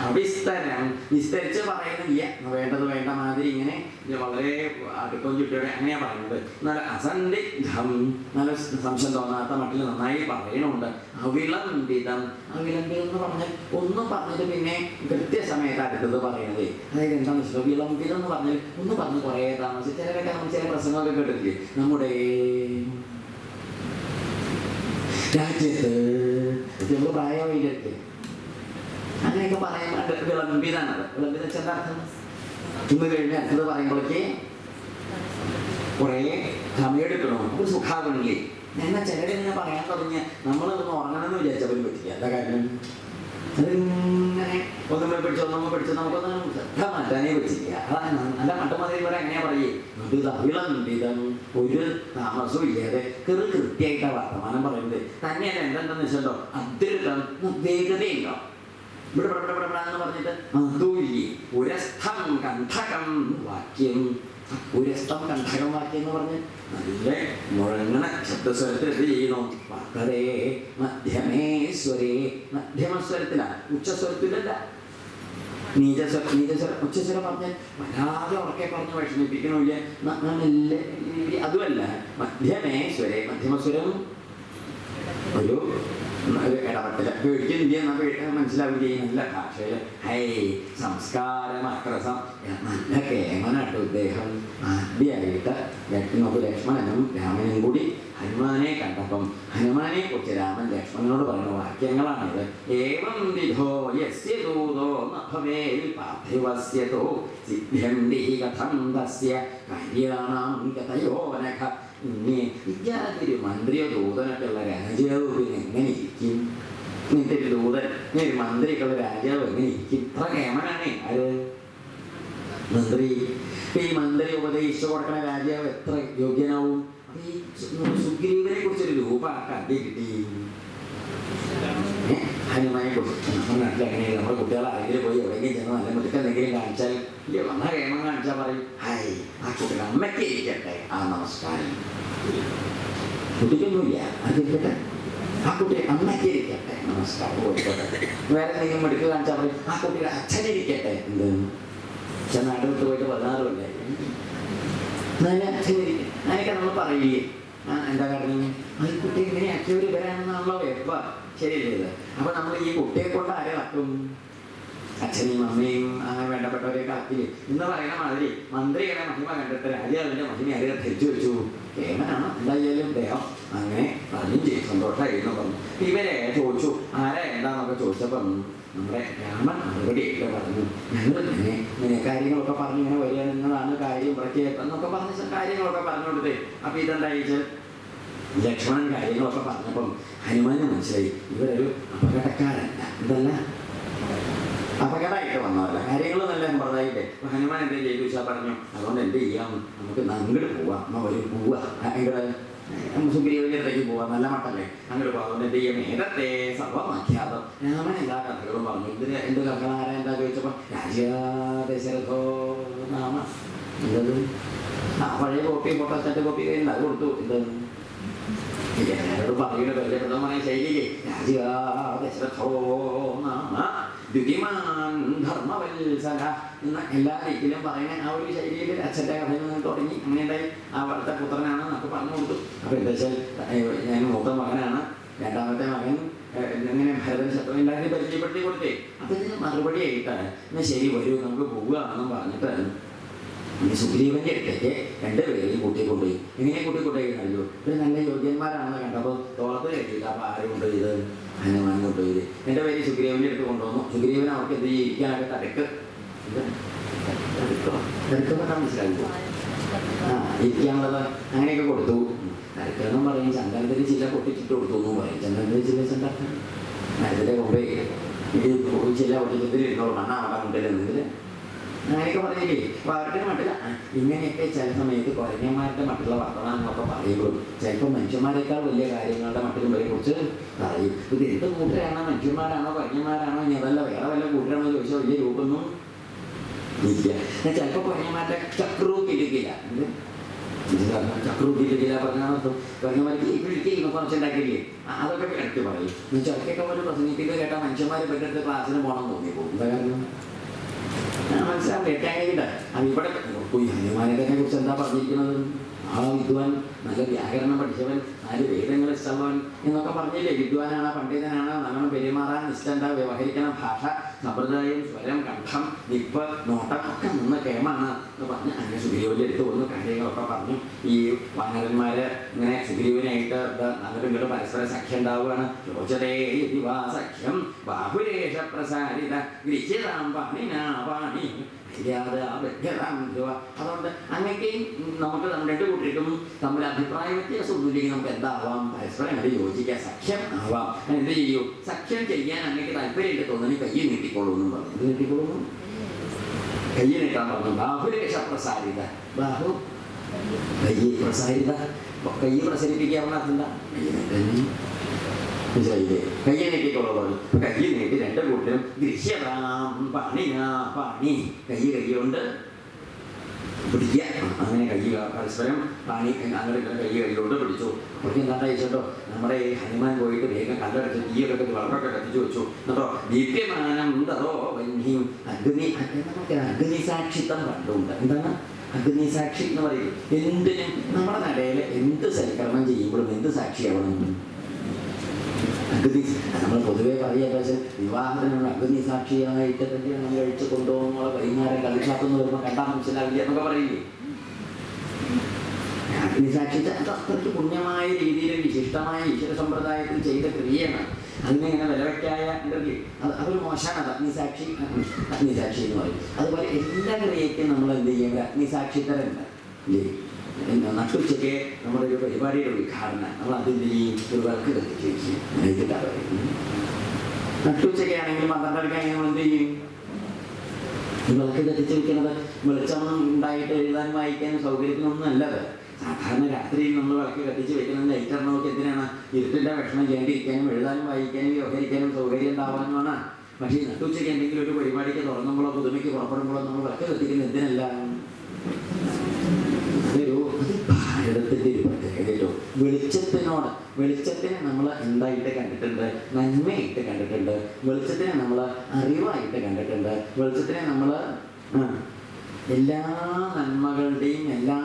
അവിസ്തരം. വിസ്തരിച്ച് പറയുന്നില്ല. വേണ്ടത് വേണ്ട മാതിരി ഇങ്ങനെ വളരെ അടുക്കം ചുറ്റോടെ അങ്ങനെയാ പറയുന്നത്. നല്ല അസന്ദിഗ്ധം, നല്ല സംശയം തോന്നാത്ത മട്ടിൽ നന്നായി പറയണമുണ്ട്. അവിളംബിതം. അവിളംബിതം എന്ന് പറഞ്ഞാൽ ഒന്ന് പറഞ്ഞത് പിന്നെ കൃത്യസമയത്ത് അടുത്തത് പറയുന്നത്. അതായത് എന്താണെന്ന് വെച്ചാൽ വിളംബിതം എന്ന് പറഞ്ഞാൽ ഒന്ന് പറഞ്ഞ് കുറേ താമസിച്ച് ചിലരൊക്കെ നമ്മൾ ചില പ്രസംഗമൊക്കെ കേട്ടിട്ടില്ലേ? നമ്മുടെ രാജ്യത്ത് നമ്മൾ പ്രായമായില്ലേ അങ്ങനെയൊക്കെ പറയാൻ വിളംബിതാണത്. വിളംബിത വെച്ചാൽ അർത്ഥം ഇന്ന് കഴിഞ്ഞ് അടുത്തത് പറയുമ്പോഴേക്ക് കുറേ സമയമെടുക്കണോ, നമുക്ക് സുഖാവണില്ലേ. എന്നാൽ ചിലരിങ്ങനെ പറയാൻ തുടങ്ങിയ നമ്മൾ ഒന്ന് ഉറങ്ങണമെന്ന് വിചാരിച്ചവരും പറ്റില്ല. എന്താ കാര്യം? അതിങ്ങനെ ഒന്നുമ്പോൾ പിടിച്ച് നമുക്കൊന്നും ശ്രദ്ധ മാറ്റാനേ പറ്റില്ല. അതാണ് നല്ല മട്ടമതിൽ ഇവിടെ എങ്ങനെയാ പറയേ? വിളംബിതം. ഒരു താമസവും ഇല്ലാതെ കൃത്യമായിട്ടാണ് വർത്തമാനം പറയുന്നത്. തന്നെയല്ല എന്തെന്ന് വെച്ചോ അദ്രുതം, വേഗതയുണ്ടോ? ഇവിടെ എന്ന് പറഞ്ഞിട്ട് അതുല്യ ഉരസ്ഥം കണ്ഠകം വാക്യം. ഉരസ്ഥം കണ്ഠകം വാക്യം എന്ന് പറഞ്ഞ് നല്ല മുഴങ്ങണ ശബ്ദസ്വരത്തിൽ എന്ത് ചെയ്യണോ? വർത്തതേ മധ്യമേശ്വരേ. മധ്യമസ്വരത്തിലാണ്, ഉച്ചസ്വരത്തിലല്ല. നീചസ്വരം ഉച്ചസ്വരം പറഞ്ഞാൽ വല്ലാതെ ഉറക്കെ പറഞ്ഞ് വിഷമിപ്പിക്കണില്ല. അതുമല്ല, മധ്യമേശ്വരേ. മധ്യമസ്വരം ഒരു ഇടപെട്ടില്ല. പേടിക്കുന്നില്ല എന്നാൽ മനസ്സിലാവുകയും ചെയ്യും. നല്ല ഭാഷയിൽ ഹൈ സംസ്കാരം അക്രസം നല്ല കേമനായിട്ട് ഉദ്ദേഹം ആദ്യമായിട്ട് നോക്ക് ലക്ഷ്മണനും രാമനും കൂടി ഹനുമാനെ കണ്ടപ്പം ഹനുമാനെ കുറിച്ച് രാമൻ ലക്ഷ്മണനോട് പറയുന്ന വാക്യങ്ങളാണിത്. ഏവം വിധോ യസ്യ ദൂതോ നഭവേൽ പാർത്ഥിവസ്യതോ സിദ്ധ്യന്തി കഥം തസ്യ കാര്യാണാം ഗതയോനഖ. ഇനി ഇജാതിരി മന്ത്രിയോ ദൂതനൊക്കെയുള്ള രാജാവ് പിന്നെ എങ്ങനെ ഇരിക്കും? ഇങ്ങനത്തെ ഒരു ദൂതൻ, ഇനി ഒരു മന്ത്രിയൊക്കെയുള്ള രാജാവ് എങ്ങനെ ഇരിക്കും? ഇത്ര കേമനാണേ ആര്? മന്ത്രി. ഈ മന്ത്രി ഉപദേശിച്ചു കൊടുക്കണ രാജാവ് എത്ര യോഗ്യനാവും? അപ്പൊ ഈ സുഗ്രീവനെ കുറിച്ചൊരു രൂപമാക്കാൻ കിട്ടി. ഹനുമാനെ കുറിച്ച് നമ്മുടെ നാട്ടിൽ എങ്ങനെയാണ്? നമ്മുടെ കുട്ടികളെ ആരെങ്കിലും പോയി എവിടെയെങ്കിലും ചെന്ന് നല്ല മുതുക്ക എന്തെങ്കിലും കാണിച്ചാൽ വന്ന കേമം കാണിച്ചാൽ പറയും ഹായ് ആ കുട്ടികൾ അമ്മയ്ക്ക് ഇരിക്കട്ടെ, ആ നമസ്കാരം. കുട്ടിക്കൊന്നുമില്ല, അതിരിക്കട്ടെ. ആ കുട്ടി അമ്മയ്ക്ക് ഇരിക്കട്ടെ, നമസ്കാരം പോയിക്കോട്ടെ. വേറെ എന്തെങ്കിലും മെടുക്ക് കാണിച്ചാൽ പറയും ആ കുട്ടിയുടെ അച്ഛനിരിക്കട്ടെ. എന്ത് അച്ഛൻ നാട്ടിൽ വിട്ട് പോയിട്ട് 16 കൊല്ലായി, എന്നാലും അച്ഛനിരിക്കും. അങ്ങനെയൊക്കെ നമ്മൾ പറയുകയെ എന്താ കാരണം ആ കുട്ടി ഇങ്ങനെ അച്ഛവര് വരാനെന്നാണല്ലോ എപ്പ ശരിയല്ലേ ഇത്. അപ്പൊ നമ്മൾ ഈ കുട്ടിയെ കൊണ്ട് ആരെ ഇളക്കും? അച്ഛനെയും അമ്മയും അങ്ങനെ വേണ്ടപ്പെട്ടവരെയൊക്കെ ആക്കി ഇന്ന് പറയുന്ന മാതിരി മന്ത്രിയുടെ മഹിമ കണ്ടിട്ട് രാജാവിന്റെ മഹിമ ആരെ ധരിച്ചു വെച്ചു. കേമനാണ് എന്തായാലും ദേഹം അങ്ങനെ പറഞ്ഞും ചെയ്തു, സന്തോഷമായിരുന്നു പറഞ്ഞു. ഇവരെ ചോദിച്ചു ആരാ എന്താന്നൊക്കെ ചോദിച്ചപ്പം നമ്മുടെ രാമൻ മറുപടി ഒക്കെ പറഞ്ഞു, ഞങ്ങൾ ഇങ്ങനെ കാര്യങ്ങളൊക്കെ പറഞ്ഞ് ഇങ്ങനെ വരിക, നിങ്ങളാണ് കാര്യം പ്രത്യേകം എന്നൊക്കെ പറഞ്ഞ കാര്യങ്ങളൊക്കെ പറഞ്ഞു കൊടുത്തേ. അപ്പൊ ഇതെന്തായിച്ച് ലക്ഷ്മണൻ കാര്യങ്ങളൊക്കെ പറഞ്ഞപ്പം ഹനുമാന് മനസ്സിലായി ഇവരൊരു അപകടക്കാരല്ല, എന്തല്ല അപകടമായിട്ട് വന്നതല്ല, കാര്യങ്ങൾ നല്ല സമ്പ്രദായില്ലേ. അപ്പൊ ഹനുമാൻ എന്താ ചെയ്തു വെച്ചാൽ പറഞ്ഞു, അതുകൊണ്ട് എന്ത് ചെയ്യാം, നമുക്ക് അങ്ങോട്ട് പോവാം, ഒരു പോവാ ഇവിടെ സുഗ്രീവന്റെ അടുത്തേക്ക് പോവാം, നല്ല മട്ടല്ലേ, അങ്ങോട്ട് പോവാം. അതുകൊണ്ട് എന്ത് ചെയ്യാം, നേരത്തെ സർവമാഖ്യാതം രാമൻ എല്ലാ കഥകളും പറഞ്ഞു. ഇതിന് എന്ത് കഥകളാരാ എന്താ ചോദിച്ചപ്പോ രാജാദശരഥോ നാമ എന്തത് പഴയ കോപ്പി ഫോട്ടോസ്റ്റാറ്റ് കോപ്പി കഴിഞ്ഞ അത് കൊടുത്തു. എന്താണ് എല്ലാവരോട് പറയുന്ന പരിചയപ്പെടുന്ന ശൈലിയിലെ രാജാദശരഥോ നാമ ദ്വിതിമാൻ ധർമ്മവത്സല എന്ന എല്ലാ രീതിയിലും പറയുന്ന ആ ഒരു ശൈലിയിൽ അച്ഛൻ്റെ കഥയിൽ നിന്ന് തുടങ്ങി അങ്ങനെ ഉണ്ടായി. അവിടുത്തെ പുത്രനാണ് നമുക്ക് പറഞ്ഞു കൊടുത്തു. അപ്പൊ എന്താ വെച്ചാൽ ഞാൻ മൂത്ത മകനാണ്, രണ്ടാമത്തെ മകൻ ഇങ്ങനെ ഭരതൻ ശത്രു എല്ലാവരെയും പരിചയപ്പെടുത്തി കൊടുത്തേ. അപ്പൊ ഇതിന് മറുപടി ആയിട്ടാണ് എന്നാ ശരി വരൂ നമുക്ക് പോവുകയാണെന്നും പറഞ്ഞിട്ട് സുഗ്രീവന്റെ അടുത്തേക്ക് രണ്ടുപേരെയും കൂട്ടിക്കൊണ്ടുപോയി. എങ്ങനെ കൂട്ടിക്കൊണ്ടുപോയി അറിയോ, ഇവർ നല്ല യോഗ്യന്മാരാണെന്ന് കണ്ടപ്പോൾ തോളത്ത് കയറ്റിയിട്ട് അപ്പൊ ആരും കൊണ്ടുപോയത് ഹനുമാൻ കൊണ്ടുപോയത്. എൻ്റെ പേര് സുഗ്രീവന്റെ അടുത്ത് കൊണ്ടുവന്നു. സുഗ്രീവൻ അവർക്ക് എന്ത് ഇരിക്കാനൊക്കെ തടുക്ക് തടുക്കെന്നൊക്കെ മനസ്സിലാകുമോ? ഇരിക്കാനുള്ളത് അങ്ങനെയൊക്കെ കൊടുത്തു. തടുക്കെന്നും പറയും, ചന്ദനത്തിന് ചില പൊട്ടിച്ചിട്ട് കൊടുത്തു എന്നും പറയും. ചന്ദനത്തിന് ചില ചണ്ടാക്കാൻ മരത്തിൻ്റെ കൊമ്പേ ഇത് ചില പൊട്ടിച്ചിട്ട് ഇരുന്നോളൂ, മണ്ണാവട്ടെ മുട്ടിലെന്നെങ്കിൽ അങ്ങനെയൊക്കെ പറഞ്ഞില്ലേ. അപ്പൊ അവരുടെ മട്ടില്ല ഇങ്ങനെയൊക്കെ ചില സമയത്ത് കുരങ്ങന്മാരുടെ മറ്റുള്ള വർത്തമാനങ്ങളൊക്കെ പറയുമ്പോഴും ചിലപ്പോൾ മനുഷ്യന്മാരെക്കാൾ വലിയ കാര്യങ്ങളുടെ മട്ടിലും വരെ കുറിച്ച് പറയും. ഇത് എന്ത് കൂട്ടരാണോ, മനുഷ്യന്മാരാണോ കുരങ്ങന്മാരാണോ, ഇനി അതല്ല വേറെ വല്ല കൂട്ടരാണോ ചോദിച്ചാൽ വലിയ രൂപമൊന്നും ഇല്ല. ചിലപ്പോൾ കുരങ്ങന്മാരുടെ ചക്രവും കിട്ടിക്കില്ല. ചക്രവും കിട്ടിക്കില്ല പറഞ്ഞാൽ കുരങ്ങന്മാർക്ക് ഇപ്പിഴിക്ക് കുറച്ചുണ്ടാക്കില്ലേ, അതൊക്കെ ഇടയ്ക്ക് പറയും. ചൊരക്കൊക്കെ പോലെ പ്രസംഗിക്കുന്നത് കേട്ടാൽ മനുഷ്യന്മാരെ പറ്റിയെടുത്ത് ക്ലാസ്സിന് പോകണം തോന്നിപ്പോകും. എന്താ കാരണം മനസ്സിലാവും, കേട്ടാൻ കഴിയില്ല. അത് ഇവിടെ ഹനുമാനെ കുറിച്ച് എന്താ പറഞ്ഞിരിക്കുന്നത്? ആ വിദ്വാൻ, നല്ല വ്യാകരണം പഠിച്ചവൻ, 4 വേദങ്ങൾ ഇഷ്ടമുള്ളവൻ എന്നൊക്കെ പറഞ്ഞില്ലേ. വിദ്വാനാണ്, പണ്ഡിതനാണ്, നല്ലോണം പെരുമാറാൻ നിഷ്ഠ, വ്യവഹരിക്കണം, ഭാഷ, സമ്പ്രദായം, സ്വരം, കണ്ഠം, നിപ്പ്, നോട്ടം ഒക്കെ നിന്ന് കേമാണ് എന്ന് പറഞ്ഞ് അങ്ങനെ സുഗ്രീവന്റെ അടുത്ത് വന്ന് കാര്യങ്ങളൊക്കെ പറഞ്ഞു. ഈ വാനരന്മാര് ഇങ്ങനെ സുഗ്രീവനായിട്ട് അങ്ങോട്ടും ഇങ്ങോട്ടും പരസ്പര സഖ്യം ഉണ്ടാവുകയാണ്. യോജതേ സഖ്യം ബാഹുരേഷ പ്രസാരിത ഗൃഹ്യതാം പാണിനാ പാണി. അതുകൊണ്ട് അങ്ങനെയും നമുക്ക് രണ്ട് കൂട്ടിയിട്ടും തമ്മിൽ അഭിപ്രായ വ്യത്യാസം ഒന്നുമില്ലെങ്കിൽ നമുക്ക് എന്താവാം, പരസ്പരം അങ്ങോട്ട് യോജിക്കാം, സഖ്യം ആവാം. എന്ത് ചെയ്യൂ, സഖ്യം ചെയ്യാൻ അങ്ങനെ താല്പര്യമായിട്ട് തോന്നുന്നു കയ്യിൽ നീട്ടിക്കോളൂ എന്നും പറഞ്ഞു. ഇത് നീട്ടിക്കോളൂ, കയ്യിൽ നീട്ടാൻ പറഞ്ഞു. ബാഹുരേഷ പ്രസാരിത, ബാഹു കയ്യിൽ പ്രസാരിത, കയ്യിൽ പ്രസരിപ്പിക്കാവുന്ന അതെന്താ മനസ്സിലായില്ലേ? കയ്യെ നീട്ടിക്കോളൂ പറഞ്ഞു. കയ്യിൽ നീട്ടി 2 കൂട്ടരും ദൃശ്യതാം പാണിനാ പാണി, കൈകൊണ്ട് പിടിക്കുക. അങ്ങനെ പരസ്പരം പാണി അങ്ങനെ കൈകൊണ്ട് പിടിച്ചു. അവർക്ക് എന്താ ചോദിച്ചോ, നമ്മുടെ ഈ ഹനുമാൻ പോയിട്ട് വേഗം കല്ലടച്ച് തീയൊക്കെ വളർക്കൊക്കെ കത്തിച്ചു വെച്ചു. എന്നിട്ടോ ദീപ്യമാനം തറോ വന്യം അഗ്നിസാക്ഷിത്വം കണ്ടുണ്ട്. എന്താണ് അഗ്നിസാക്ഷി എന്ന് പറയുന്നത്? എന്തിനും നമ്മുടെ നടയിൽ എന്ത് സൽക്കർമ്മം ചെയ്യുമ്പോഴും എന്ത് സാക്ഷിയാവണം? അഗ്നി നമ്മൾ പൊതുവെ പറയുക വിവാഹത്തിന് നമ്മൾ അഗ്നി സാക്ഷിയായിട്ട് കല്യാണം കഴിച്ച് കൊണ്ടുപോകുന്ന വൈകുന്നേരം കളിച്ചാത്തുനിന്ന് വരുമ്പോൾ കണ്ടാൽ മനസ്സിലാവില്ല എന്നൊക്കെ പറയില്ലേ. അഗ്നിസാക്ഷി അത് അത്രയ്ക്ക് പുണ്യമായ രീതിയിൽ വിശിഷ്ടമായ ഈശ്വര സമ്പ്രദായത്തിൽ ചെയ്ത ക്രിയയാണ്. അതിനെങ്ങനെ വിലവയ്ക്കായ അതൊരു മോശമാണ്. അഗ്നിസാക്ഷി എന്ന് പറയും. അതുപോലെ എല്ലാ ക്രിയയ്ക്കും നമ്മൾ എന്ത് ചെയ്യുക, അഗ്നിസാക്ഷിത്തരുണ്ട് ഇല്ലേ. നട്ടുച്ചയ്ക്ക് നമ്മുടെ ഒരു പരിപാടിയുടെ ഉദ്ഘാടനം നമ്മൾ അതിൻ്റെ ഈ ഒരു വിളക്ക് കത്തിച്ച് വെച്ചിട്ടാണ് പറയുന്നത്. നട്ടുച്ചയ്ക്കാണെങ്കിലും 12:30 നമ്മൾ എന്ത് ചെയ്യും, വിളക്ക് കത്തിച്ച് വെക്കുന്നത് വെളിച്ചം ഉണ്ടായിട്ട് എഴുതാനും വായിക്കാനും സൗകര്യത്തിനൊന്നും അല്ലത്. സാധാരണ രാത്രിയിൽ നമ്മൾ വിളക്ക് കത്തിച്ച് വെക്കുന്നത് ലൈറ്ററിനൊക്കെ എന്തിനാണ്? ഇരുട്ടിൻ്റെ ഭക്ഷണം ചെയ്യാണ്ടിരിക്കാനും എഴുതാനും വായിക്കാനും വ്യവഹരിക്കാനും സൗകര്യം ഉണ്ടാവാനുമാണ്. പക്ഷേ നട്ടുച്ചയ്ക്ക് എന്തെങ്കിലും ഒരു പരിപാടിക്ക് തുടങ്ങുമ്പോഴോ പുതുമയ്ക്ക് പുറപ്പെടുമ്പോഴോ നമ്മൾ വിളക്ക് കത്തിക്കുന്നത് എന്തിനല്ല? ഭാരതത്തിൻ്റെ ഒരു പ്രത്യേകതയോ വെളിച്ചത്തിനെ നമ്മൾ എന്തായിട്ട് കണ്ടിട്ടുണ്ട്? നന്മയായിട്ട് കണ്ടിട്ടുണ്ട്. വെളിച്ചത്തിനെ നമ്മൾ അറിവായിട്ട് കണ്ടിട്ടുണ്ട്. വെളിച്ചത്തിനെ നമ്മൾ എല്ലാ നന്മകളുടെയും എല്ലാ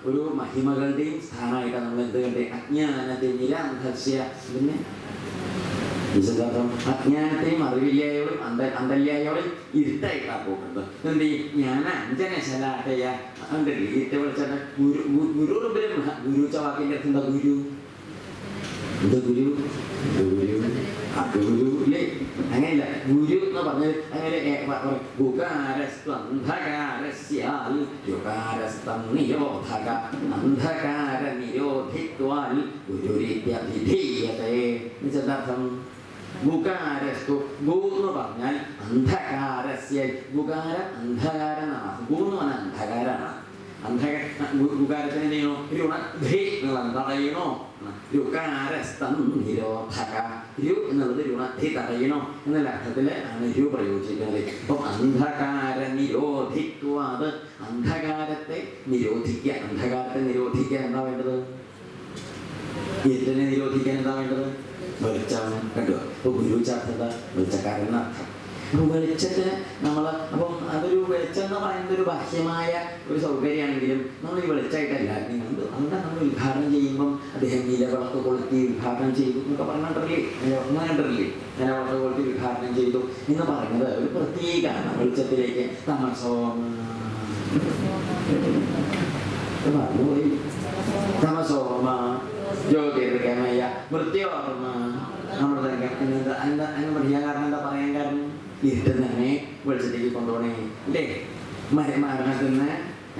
ഒരു മഹിമകളുടെയും സ്ഥാനമായിട്ടാണ് നമ്മൾ എന്ത് കണ്ടേ? അജ്ഞാനത്തിനില അന്ധസ്യ. പിന്നെ വിശദാർത്ഥം അജ്ഞാനത്തെയും അറിവില്ലായോടും അന്തല്യായോടും ഇരുട്ടായിട്ടാണ് പോകുന്നത്. എന്ത് ചെയ്യും? ഞാൻ അഞ്ജനശലാട്ടയ അണ്ട് ഇരുട്ട് വിളിച്ചിട്ട് ഗുരു ബ്രഹ്മ. ഗുരു വാക്കിൻ്റെ അർത്ഥം എന്താ? ഗുരു എന്താ? ഗുരു ഗുരു ഇല്ലേ? അങ്ങനെയില്ല. ഗുരു എന്ന് പറഞ്ഞാൽ അങ്ങനെ നിരോധക അന്ധകാര നിരോധിത്വാൽ ഗുരുരിത്യഭിധീയതേ. നിശ്ചിതാർത്ഥം ഗുകാരസ്തു. ഗു എന്ന് പറഞ്ഞാൽ അന്ധകാരസ്യ. ഗുകാരം അന്ധകാരനാണ്. ഗു എന്ന് പറഞ്ഞാൽ അന്ധകാരമാണ്. ഗുകാരത്തിന് എന്ത് ചെയ്യണോ? രുണധി തടയണോ? രുകാരസ്തം നിരോധക. രു എന്നുള്ളത് രുണധി തടയണോ എന്നുള്ള അർത്ഥത്തിൽ ആണ് രു പ്രയോഗിച്ചിരിക്കുന്നത്. അപ്പം അന്ധകാര നിരോധിത്വാത്. അന്ധകാരത്തെ നിരോധിക്കുക. അന്ധകാരത്തെ നിരോധിക്കാൻ എന്താ വേണ്ടത്? ഇരുട്ടിനെ നിരോധിക്കാൻ എന്താ വേണ്ടത്? വെളിച്ചം. കണ്ടോ? അപ്പോൾ ഗുരു ചാർത്തത വെളിച്ചക്കാരനർത്ഥം. അപ്പോൾ വെളിച്ചത്തിന് നമ്മൾ അപ്പം അതൊരു വെളിച്ചം എന്ന് പറയുന്നത് ഒരു ബാഹ്യമായ ഒരു സൗകര്യമാണെങ്കിലും നമ്മൾ ഈ വെളിച്ചമായിട്ടല്ല. അതുകൊണ്ട് നമ്മൾ ഉദ്ഘാടനം ചെയ്യുമ്പം അദ്ദേഹം നിലവിളക്ക് കൊളുത്തി ഉദ്ഘാടനം ചെയ്തു എന്നൊക്കെ പറഞ്ഞിട്ടില്ലേ? കണ്ടിട്ടില്ലേ? നിലവിളക്ക് കൊളുത്തി ഉദ്ഘാടനം ചെയ്തു എന്ന് പറയുന്നത് ഒരു പ്രത്യേകമാണ് വെളിച്ചത്തിലേക്ക്. പറഞ്ഞുപോയി. തമസോമ ജ്യോതിർഗമയ മൃത്യോർമ അമൃതംഗം എന്നത് എന്താ പഠിക്കാൻ കാരണം? എന്താ പറയാൻ കാരണം? ഇരുട്ട് തന്നെ വെളിച്ചത്തേക്ക് കൊണ്ടുപോകണേ അല്ലേ? മരണത്തിൽ നിന്ന്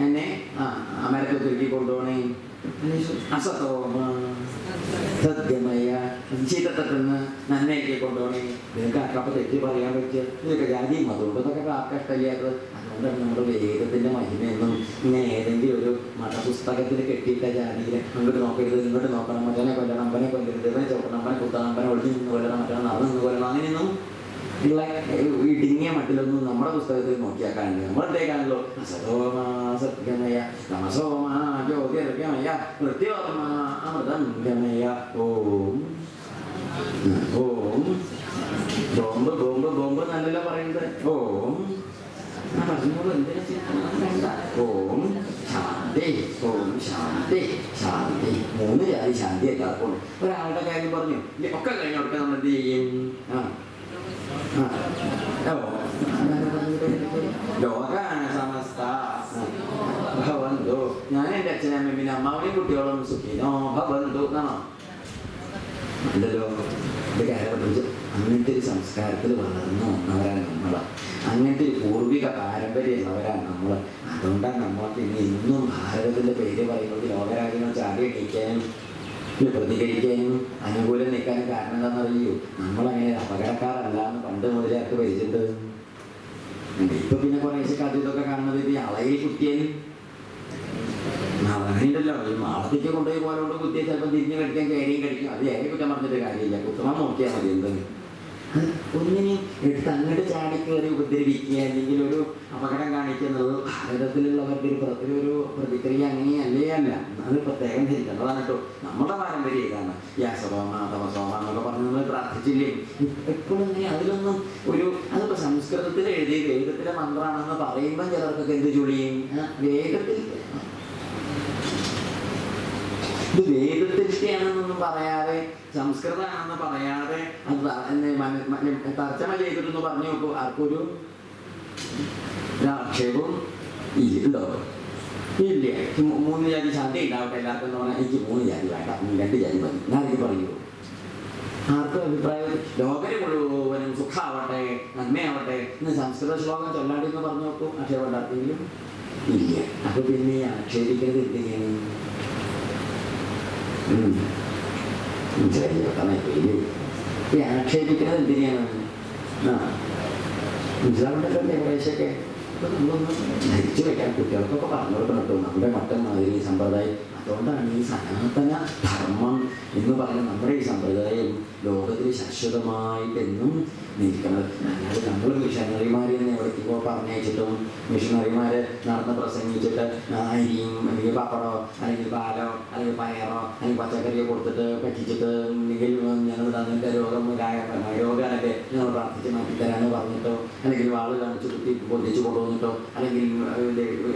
എന്നെ മരത്തിൽ തൂക്കി കൊണ്ടുപോകണേ. അസത്തോമ സത്യമയ ചീത്തത്തിൽ നിന്ന് നന്മയ്ക്ക് കൊണ്ടുപോകണേ. നിങ്ങൾക്ക് ആർക്കപ്പം തെറ്റി പറയാൻ പറ്റുക? ഇതൊക്കെ ജാതി മതമുണ്ട്. ഇതൊക്കെ ആർക്കാ ഇഷ്ടമില്ലാത്തത്? അതുകൊണ്ടാണ് നമ്മുടെ വേദത്തിൻ്റെ മഹിമയെന്നും ഇങ്ങനെ ഏതെങ്കിലും ഒരു മതപുസ്തകത്തിൽ കെട്ടിയിട്ട ജാതിയിൽ അങ്ങോട്ട് നോക്കരുത്, ഇങ്ങോട്ട് നോക്കണം, മറ്റനെ കൊല്ലണം, അമ്പനെ കൊല്ലരുത്, ഇവനെ ചോട്ടണം, അമ്പനെ കുത്തണം, അമ്പനെ ഒളിഞ്ഞു നിന്ന് കൊല്ലണം, മറ്റേ നടന്നു നിന്ന് കൊല്ലണം, അങ്ങനെയൊന്നും ഉള്ള ഇടുങ്ങിയ മട്ടിലൊന്നും നമ്മുടെ പുസ്തകത്തിൽ നോക്കിയാൽ കാണില്ല. നമ്മളെന്തേക്കാണല്ലോ സത്യമയ തമസോമ ജ്യോതിർഗമയ മൃത്യോർമ അമൃതം ഗമയ. ഓം ഓം ബോംബ് ബോംബ് ബോംബ് നല്ലല്ലോ പറയുന്നത്. ഓം പറഞ്ഞോളൂ, എന്തിനാ വേണ്ട. ഓം ശാന്തി. ഓം ശാന്തി ശാന്തി. 3 ജാതി ശാന്തി എല്ലാവർക്കും. ഒരാളുടെ കാര്യം പറഞ്ഞു ഒക്കെ കഴിഞ്ഞോട്ടെ നമ്മൾ എന്ത് ചെയ്യും? ലോകാന സമസ്ത ഭവന്തു. ഞാൻ എൻ്റെ അച്ഛനമ്മ പിന്നെ അമ്മാവനെയും കുട്ടികളും സുഖിനോ ഭവന്തു എന്നാണോ? അല്ലല്ലോ. എൻ്റെ കാര്യം പഠിപ്പിച്ചു. അങ്ങനത്തെ ഒരു സംസ്കാരത്തിൽ വളർന്നു വന്നവരാണ് നമ്മൾ. അങ്ങനത്തെ ഒരു പൂർവിക പാരമ്പര്യമുള്ളവരാണ് നമ്മൾ. അതുകൊണ്ടാണ് നമ്മൾക്ക് ഇനി ഇന്നും ഭാരതത്തിൻ്റെ പേര് പറയുന്നത് ലോകരാജ്യങ്ങൾ ചാടി എണീക്കാനും പ്രതികരിക്കാനും അനുകൂലം നിൽക്കാനും കാരണം എന്താണെന്നറിയൂ? നമ്മളങ്ങനെ അപകടക്കാരല്ല എന്ന് പണ്ട് മുതലേ ഒക്കെ പരിചിട്ടുണ്ട്. ഇപ്പൊ പിന്നെ കുറേശ്ശെ ഇതൊക്കെ കാണുന്നത് ഇത് അളയിൽ കുത്തിയാലും അങ്ങനെയുണ്ടല്ലോ. ഈ മാളത്തേക്ക് കൊണ്ടുപോയി പോലോണ്ട് കുത്തിയാൽ ചിലപ്പോൾ തിരിഞ്ഞ് കടിക്കാൻ കയറിയും കടിക്കും. അത് ഏറെ കുറ്റം പറഞ്ഞിട്ട് കാര്യമില്ല. കുത്തണം നോക്കിയാൽ മതി. എന്തെങ്കിലും ഒന്നിനെ എടുത്ത് അങ്ങോട്ട് ചാടി കയറി ഉപദ്രവിക്കുക അല്ലെങ്കിൽ ഒരു അപകടം കാണിക്കുന്നത് ഭാരതത്തിലുള്ളവരുടെ ഒരു പ്രതിക്രിയ അങ്ങനെയല്ലേ അല്ല. അത് പ്രത്യേകം ധരിക്കേണ്ടതാണ് കേട്ടോ. നമ്മുടെ പാരമ്പര്യം ഇതാണ്. യാസോമ തമസോമ എന്നൊക്കെ പറഞ്ഞ് നമ്മൾ പ്രാർത്ഥിച്ചില്ലേ? എപ്പോഴും ഇങ്ങനെ അതിലൊന്നും ഒരു അതിപ്പോൾ സംസ്കൃതത്തിൽ എഴുതി വേദത്തിലെ മന്ത്രമാണെന്ന് പറയുമ്പം ചിലർക്കൊക്കെ എന്ത് ചൊളിയും? വേദത്തിൽ ഇത് വേദത്തിൻ്റെയാണെന്നൊന്നും പറയാതെ സംസ്കൃതമാണെന്ന് പറയാതെ അത് തർജ്ജമ ചെയ്തിട്ടെന്ന് പറഞ്ഞു നോക്കൂ. ആർക്കൊരു ആക്ഷേപവും ഇല്ലോ? ഇല്ല. 3 ജാതി ശാന്തി ഉണ്ടാവട്ടെ എല്ലാവർക്കും എന്ന് പറഞ്ഞാൽ എനിക്ക് 3 ജാതി വേണ്ട, 2 ജാതി മതി. ഞാനിത് പറയുള്ളൂ. ആർക്കും അഭിപ്രായം ലോകര് മുഴുവനും സുഖാവട്ടെ നന്മയാവട്ടെ എന്ന് സംസ്കൃത ശ്ലോകം ചൊല്ലാണ്ടെന്ന് പറഞ്ഞു നോക്കൂ. ആക്ഷേപം ഉണ്ടാർക്കെങ്കിലും ഇല്ല. അപ്പൊ പിന്നെ ആക്ഷേപിക്കുന്നത് എന്തിനാണ്? ആക്ഷേപിക്കുന്നത് എന്തിനാണ്? മനസ്സിലാവുണ്ടല്ലോ കുറേശ്ശൊക്കെ. ധരിച്ചു വെക്കാൻ കുട്ടികൾക്കൊക്കെ പറഞ്ഞു കൊടുക്കണം കേട്ടോ. നമ്മുടെ മട്ടൻ മാതിരി സമ്പ്രദായം. അതുകൊണ്ടാണ് ഈ ഈ സനാതന ധർമ്മം എന്ന് പറയുന്ന നമ്മുടെ ഈ സമ്പ്രദായം ലോകത്തിൽ ശാശ്വതമായിട്ടെന്നും നിൽക്കുന്നത്. അല്ലാതെ നമ്മൾ മിഷണറിമാരെ എവിടേക്കോ പറഞ്ഞയച്ചിട്ടും മിഷണറിമാരെ നടന്ന് പ്രസംഗിച്ചിട്ട് അരിയും അല്ലെങ്കിൽ പപ്പടോ അല്ലെങ്കിൽ പാലോ അല്ലെങ്കിൽ പയറോ അല്ലെങ്കിൽ പച്ചക്കറിയോ കൊടുത്തിട്ട് പറ്റിച്ചിട്ട് അല്ലെങ്കിൽ ഞങ്ങൾ തന്നിൻ്റെ രോഗം രോഗമൊക്കെ ഞങ്ങൾ പ്രാർത്ഥിച്ച് മാറ്റിത്തരാമെന്ന് പറഞ്ഞിട്ടോ അല്ലെങ്കിൽ വാള് കാണിച്ച് കുത്തി പൊന്തിച്ച് കൊണ്ടുവന്നിട്ടോ അല്ലെങ്കിൽ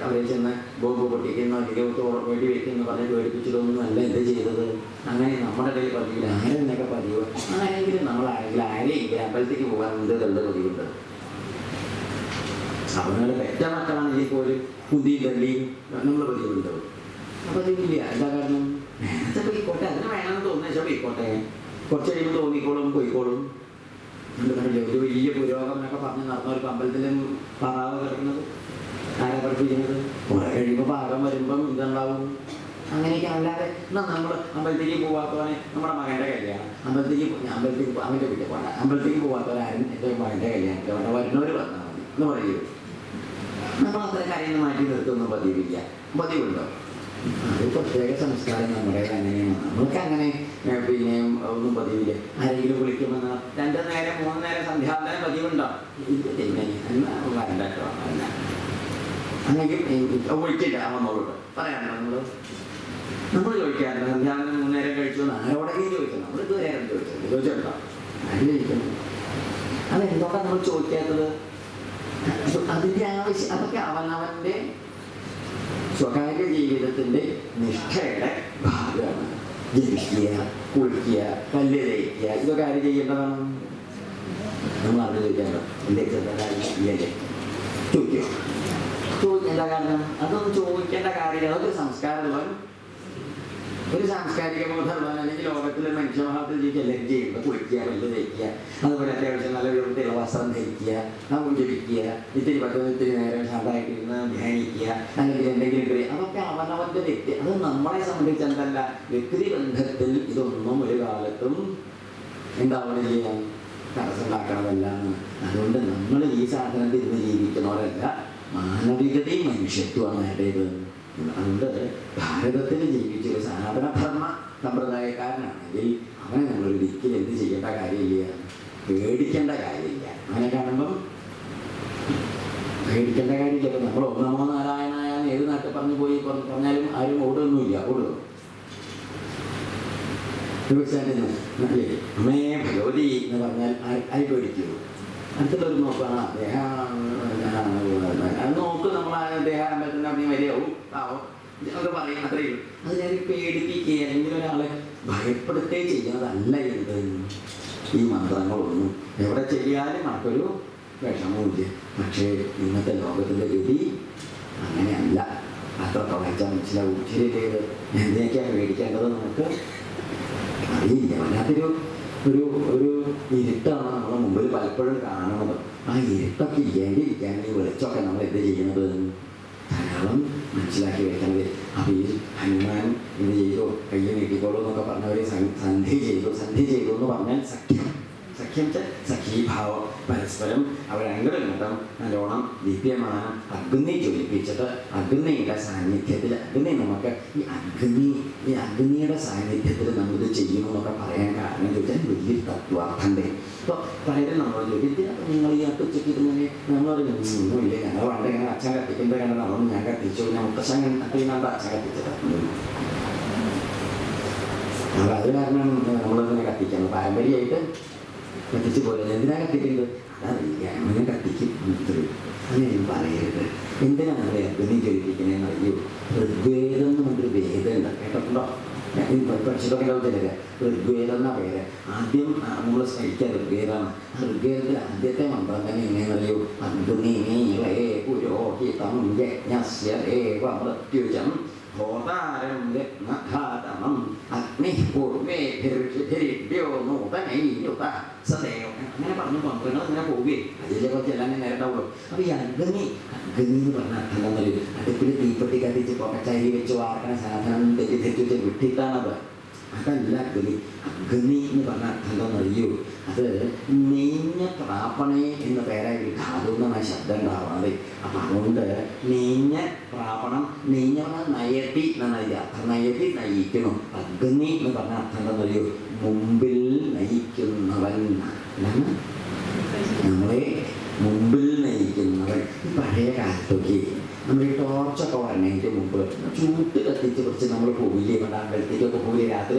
അവരെ ചെന്ന് ബോംബ് പൊട്ടിക്കുന്നോ അല്ലെങ്കിൽ വെടി വെക്കുന്നു പറഞ്ഞിട്ട് പേടിപ്പിച്ചിട്ടൊന്നും അല്ല എന്ത് ചെയ്തത്. അങ്ങനെ നമ്മുടെ കയ്യിൽ പതിവില്ല ആരെന്നൊക്കെ പതിവ്. അങ്ങനെയെങ്കിലും നമ്മളാണെങ്കിൽ ആരെയെങ്കിലും അമ്പലത്തേക്ക് പോകാൻ എന്തുള്ള പതിവുണ്ട്. അവരുടെ പെറ്റ മക്കളാണ് ഇതിൽ പോലും കുതിയും തള്ളിയും നമ്മൾ പതിവുണ്ട്. പതിവില്ല. എന്താ കാരണം? നേരത്തെ പോയിക്കോട്ടെ, അതിന് വേണമെന്ന് തോന്നുന്ന വെച്ചാൽ പോയിക്കോട്ടെ, കുറച്ച് കഴിയുമ്പോൾ തോന്നിക്കോളും പോയിക്കോളും. എന്തുകൊണ്ടല്ലേ ഒരു വലിയ പുരോഗമനം എന്നൊക്കെ പറഞ്ഞ് നടന്ന ഒരു അമ്പലത്തിലും പാറാവ് കിടക്കുന്നത് ആരാ പഠിപ്പിക്കുന്നത്? കുറെ കഴിയുമ്പോൾ പാകം വരുമ്പം ഇതുണ്ടാവും. അങ്ങനെയൊക്കെ. അല്ലാതെ എന്നാൽ നമ്മൾ അമ്പലത്തേക്ക് പോകാത്തവനെ നമ്മുടെ മകൻ്റെ കല്യാണം അമ്പലത്തേക്ക് അവൻ്റെ വീട്ടിൽ പോകണ്ട, അമ്പലത്തേക്ക് പോകാത്തവരാരും എൻ്റെ മകൻ്റെ കല്യാണത്തിൽ വേണ്ട, വരുന്നവർ വന്നാൽ മതി എന്ന് പറയുമോ? നമ്മൾ അത്രയും കാര്യങ്ങൾ മാറ്റി നിർത്തുന്ന പതിവില്ല. പതിവുണ്ടോ? അത് പ്രത്യേക സംസ്കാരം നമ്മുടെ അങ്ങനെയാണ്. നമ്മൾക്ക് അങ്ങനെ പിന്നെ ഒന്നും പതിവില്ല. ആരെങ്കിലും വിളിക്കുമെന്ന് 2 നേരം 3 നേരം സന്ധ്യാന്തരം പതിവുണ്ടോ? വരണ്ടോ? അല്ല, അല്ലെങ്കിൽ വിളിച്ചില്ല അവനോട് പറയാറുണ്ട്. നമ്മൾ ചോദിക്കാറുണ്ട് സന്ധ്യാന്തരം 3 നേരം കഴിച്ചു എന്ന് ആരോടെങ്കിലും ചോദിക്കണം. നമ്മൾ ഇതുവരെ ചോദിച്ചിട്ടുണ്ടോ? ആര് ചോദിക്കണം? അതെന്തുകൊണ്ടാണ് നമ്മൾ ചോദിക്കാത്തത്? അതിൻ്റെ ആവശ്യം അതൊക്കെ അവനവൻ്റെ സ്വകാര്യ ജീവിതത്തിൻ്റെ നിഷ്ഠയുടെ ഭാഗമാണ്. ജപിക്കുക, കുളിക്കുക, കല്ല് തേക്കുക, ഇതൊക്കെ ആര് ചെയ്യേണ്ടതാണ്? നമ്മൾ അറിഞ്ഞ് ചോദിക്കാമല്ലോ. ഇല്ലേ ചോദിക്കും. ചോദിക്കേണ്ട കാരണം അതൊന്നും ചോദിക്കേണ്ട കാര്യമില്ല. അതൊക്കെ സംസ്കാരമുള്ളവൻ, ഒരു സാംസ്കാരിക ബോധമുള്ളവൻ അല്ലെങ്കിൽ ലോകത്തിലെ മനുഷ്യഭാവത്തിൽ ജീവിക്കുക എല്ലാവരും ചെയ്യുമ്പോൾ കുളിക്കുക, കല്ല് തേക്കുക, അതുപോലെ അത്യാവശ്യം നല്ല വൃത്തിയുള്ള വസ്ത്രം ധരിക്കുക, ജപിക്കുക, ഇത്തിരി ഇത്തിരി നേരം ശാന്തമായിട്ടിരുന്ന് ധ്യാനിക്കുക, അല്ലെങ്കിൽ എന്തെങ്കിലും അതൊക്കെ അവനവൻ്റെ വ്യക്തി. അത് നമ്മളെ സംബന്ധിച്ച് എന്തല്ല, വ്യക്തി ബന്ധത്തിൽ ഇതൊന്നും ഒരു കാലത്തും എന്താവണം ചെയ്യാൻ തടസ്സമുണ്ടാക്കണമല്ലാണ്. അതുകൊണ്ട് നമ്മൾ ഈ സാധനത്തിൽ ഇരുന്ന് ജീവിക്കുന്നവരല്ല, മാനവികതയും മനുഷ്യത്വമാണ് വേണ്ടത്. അതുകൊണ്ട് ഭാരതത്തിൽ ജീവിച്ചൊരു സനാതനധർമ്മ സമ്പ്രദായക്കാരനാണെങ്കിൽ അവനെ നമ്മളൊരു ദിക്കിൽ എന്ത് ചെയ്യേണ്ട കാര്യമില്ല, പേടിക്കേണ്ട കാര്യമില്ല. അങ്ങനെ കാണുമ്പം പേടിക്കേണ്ട കാര്യമില്ല. ഇപ്പം നമ്മൾ 1 നമോ നാരായണായ ഏത് നാട്ടിൽ പറഞ്ഞു പോയി പറഞ്ഞാലും ആരും ഓടൊന്നുമില്ല. ഓടുക അല്ലേ? അമ്മേ ഭഗവതി എന്ന് പറഞ്ഞാൽ ആര് പേടിക്കൂ? അടുത്തുള്ളൊരു നോക്കുകയാണ് അദ്ദേഹം നോക്ക്, നമ്മൾ അദ്ദേഹം അമ്പലത്തിൻ്റെ അമ്മയും വരെയാവും ആവും ഒക്കെ പറയും, അത്രയേ ഉള്ളൂ. അത് ഞാൻ പേടിപ്പിക്കുക അല്ലെങ്കിൽ ഒരാളെ ഭയപ്പെടുത്തുകയും ചെയ്യുന്നതല്ല എന്ത് ഈ മന്ത്രങ്ങളൊന്നും. എവിടെ ചെയ്യാനും നമുക്കൊരു വിഷമവുമില്ല. പക്ഷേ ഇന്നത്തെ ലോകത്തിൻ്റെ ഗതി അങ്ങനെയല്ല. അത്ര വായിച്ചാൽ മനസ്സിലാവും. ശരിയല്ലേ? എന്തിനൊക്കെയാണ് പേടിക്കേണ്ടത് നമുക്ക് അറിയില്ല. വല്ലാത്തൊരു ഒരു ഇരുട്ടാണ് നമ്മുടെ മുമ്പിൽ പലപ്പോഴും കാണുന്നത്. ആ ഇരുട്ടൊക്കെ ഇരിക്കാൻ ഈ വെളിച്ചമൊക്കെ നമ്മൾ എന്ത് ചെയ്യുന്നത് ധാരാളം മനസ്സിലാക്കി വെക്കുന്നത്. അപ്പോൾ ഈ ഹനുമാൻ എന്ത് ചെയ്തു, കയ്യിൽ നീട്ടിക്കോളൂ എന്നൊക്കെ പറഞ്ഞവർ സന്ധി ചെയ്തു എന്ന് പറഞ്ഞാൽ സഖ്യം സഖീഭാവം. പരസ്പരം അവരങ്ങോട്ടും ഇങ്ങോട്ടും നല്ലോണം ദിവ്യമാനം അഗ്നി ജ്വലിപ്പിച്ചിട്ട് അഗ്നിയുടെ സാന്നിധ്യത്തിൽ അഗ്നി നമുക്ക് ഈ അഗ്നിയുടെ സാന്നിധ്യത്തിൽ നമ്മളിത് ചെയ്യുമെന്നൊക്കെ പറയാൻ കാരണം ചോദിച്ചാൽ വലിയൊരു തത്വാർത്ഥമുണ്ട്. ഇപ്പോൾ പലരും നമ്മളോട് ചോദിക്കും, നിങ്ങൾ ഈ ഉച്ചയ്ക്ക് ഇങ്ങനെ നമ്മൾ ഒന്നുമില്ലേ, ഞങ്ങൾ പണ്ട് ഇങ്ങനെ അച്ഛൻ കത്തിക്കുന്നത് കണ്ടത് അതുകൊണ്ട് ഞാൻ കത്തിച്ചു, ഞാൻ മുത്തശ്ശൻ കത്തിക്കുന്നുണ്ട് അച്ഛൻ കത്തിച്ചത്. അപ്പോൾ അത് കാരണം നമ്മളിങ്ങനെ കത്തിക്കണം പാരമ്പര്യമായിട്ട് കത്തിച്ച് പോലെ. എന്തിനാ കത്തിക്കുന്നത്? അതറിയില്ല, അങ്ങനെ കത്തിക്കും. അങ്ങനെയും പറയരുത്. എന്തിനാണ് നമ്മളെ അഗ്നി ജ്വലിപ്പിക്കുന്നതെന്ന് അറിയൂ. ഋഗ്വേദം എന്ന് പറഞ്ഞൊരു വേദമുണ്ട്, കേട്ടിട്ടുണ്ടോ? പഠിച്ചിട്ടൊക്കെ ഉണ്ടാവില്ല. ഋഗ്വേദം എന്നാ പേര്. ആദ്യം നമ്മൾ സ്മരിക്കുക ഋഗ്വേദമാണ്. ആ ഋഗ്വേദത്തിൽ ആദ്യത്തെ മന്ത്രം തന്നെ എങ്ങനെയെന്നറിയൂ? അഗ്നിമീളേ പുരോഹിതം യജ്ഞസ്യ ദേവ മൃത്യുജം ഹോതാരം രത്നഘാതമം അഗ്നിഃ പൂർവേഭിർഷിഭിരിഭ്യോ നൂതനൈരുത സദേവ. അങ്ങനെ പറഞ്ഞു മന്ത്രങ്ങൾ അങ്ങനെ പോവുകയെ അതിലെ കുറച്ച് എല്ലാം നേരിട്ടാവുള്ളൂ. അപ്പോൾ ഈ അഗ്നി എന്ന് പറഞ്ഞ അർത്ഥം എന്നറിയും. അടുപ്പിൽ തീപ്പെട്ടി കത്തിച്ച് പൊക്കച്ചാരി വെച്ച് വാർക്കണ സാധനം തെറ്റിദ്ധരിച്ച് വിട്ടിട്ടാണത്. അതല്ല അഗ്നി. അഗ്നി എന്ന് പറഞ്ഞാൽ അർത്ഥം എന്താണെന്നറിയൂ? അത് നെയ്ഞ്ഞ പ്രാപണേ എന്ന പേരായി ധാതു എന്നാണ് ശബ്ദം ഉണ്ടാവുന്നത്. അപ്പം അതുകൊണ്ട് നെയ്ഞ്ഞ പ്രാപണം, നെയ്ഞ്ഞ പറഞ്ഞാൽ നയത്തി എന്നാണ് അതിൻ്റെ അർത്ഥം. നയത്തി നയിക്കണം. അഗ്നി എന്ന് പറഞ്ഞാൽ അർത്ഥം എന്താണെന്നറിയൂ? മുമ്പിൽ നയിക്കുന്നവൻ. എന്താണ്? നമ്മളെ മുമ്പിൽ നയിക്കുന്നവൻ. പഴയ കാലത്തൊക്കെ നമ്മൾ ഈ ടോർച്ചൊക്കെ വരണതിൻ്റെ മുമ്പ് ചൂട്ട് കത്തിച്ച് കുറച്ച് നമ്മൾ പോവില്ലേ, നമ്മുടെ അമ്പലത്തേക്കൊക്കെ